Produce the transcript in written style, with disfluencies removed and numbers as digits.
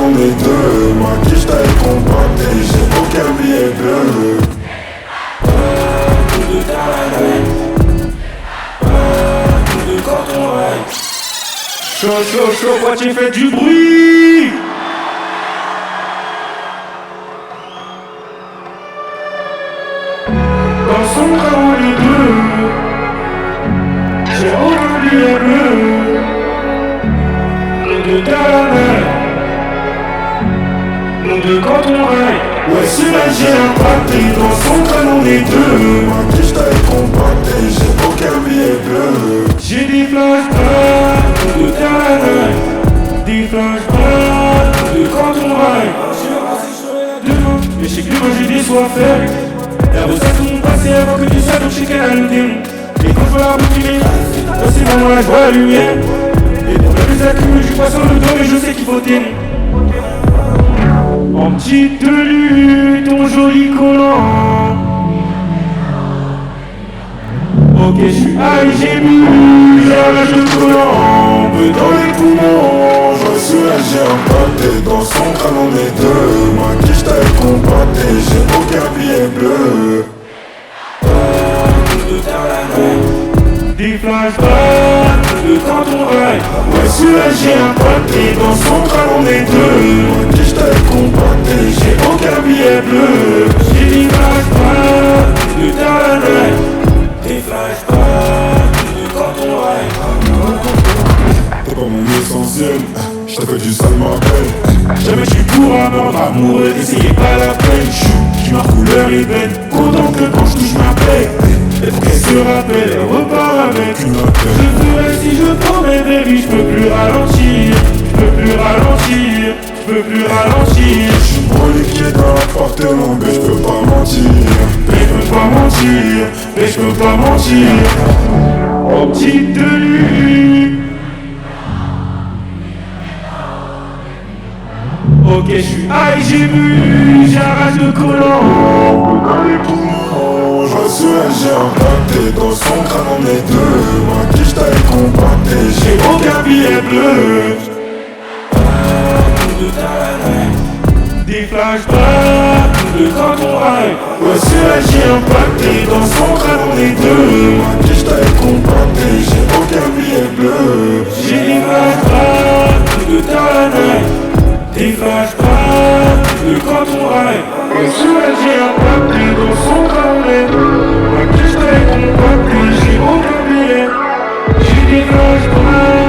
on est deux. Ma quiche taille compactée, j'ai aucun billet bleu. Tout de carré, tout de coton ride. Chaud, chaud, chaud, quoi tu fais du bruit? Dans son camp les deux, j'ai aucun billet bleu. Nous deux carré, nous deux quand on ride. Ouais, celui-là j'ai impacté, dans son crâne on est deux. Ma quiche taille compactée, j'ai aucun billet bleu. J'ai des flashbacks de carré, des flashbacks de quand on ride. Demain, mais je sais que demain j'ai des soifs. La recette tout mon passé avant que tu saches, donc je sais qu'elle a le démon. Et quand je vois la boutique, dans ces moments-là je vois la lumière. Et pour la plus accumule, je suis pas sur le dos, mais je sais qu'il faut t'aimer. En petite tenue, ton joli collant. Ok, je suis high, j'ai bu, j'ai un rage de collant. Peu dans les poumons, je vois celui-là j'ai impacté, dans son crâne on est deux. Ma quiche taille compactée, j'ai aucun billet bleu. Tout de carré, Des flashbacks de quand on ride. Ouais, celui-là j'ai impacté, dans son crâne on est deux. Ma quiche taille compactée, j'ai aucun billet bleu. J'ai des flashbacks de carré. des flashbacks, de coton ride. T'es pas mon essentiel, je te fais du sale ma belle. Jamais tu pourras me rendre amoureux, n'essayez pas la peine. J'suis ma couleur ébène, content que quand je touche ma paix. Et pour qu'elle se rappelle, elle repart avec une Je appelle. ferai si je promets, baby, j'peux plus ralentir. J'peux plus ralentir, j'peux plus ralentir. J'suis broliqué dans l'appartement, mais j'peux pas mentir. Mais j'peux pas mentir, mais j'peux pas mentir. En petite tenue. Ok, je suis high, j'ai bu, j'ai un rage de collant. Dans les poumons, je vois celui-là j'ai impacté, dans son crâne on est deux. Ma quiche taille compactée, j'ai aucun billet bleu. Tout de carré, Des flashbacks de quand on ride. Ouais, celui-là j'ai impacté, dans son crâne on est deux. Ma quiche taille compactée, j'ai aucun billet bleu. J'ai des flashbacks de carré. Des flashbacks de quand on ride. Ouais, celui-là j'ai impacté, dans son carnet. Ma quiche taille compactée, j'ai aucun billet. J'ai des flashbacks.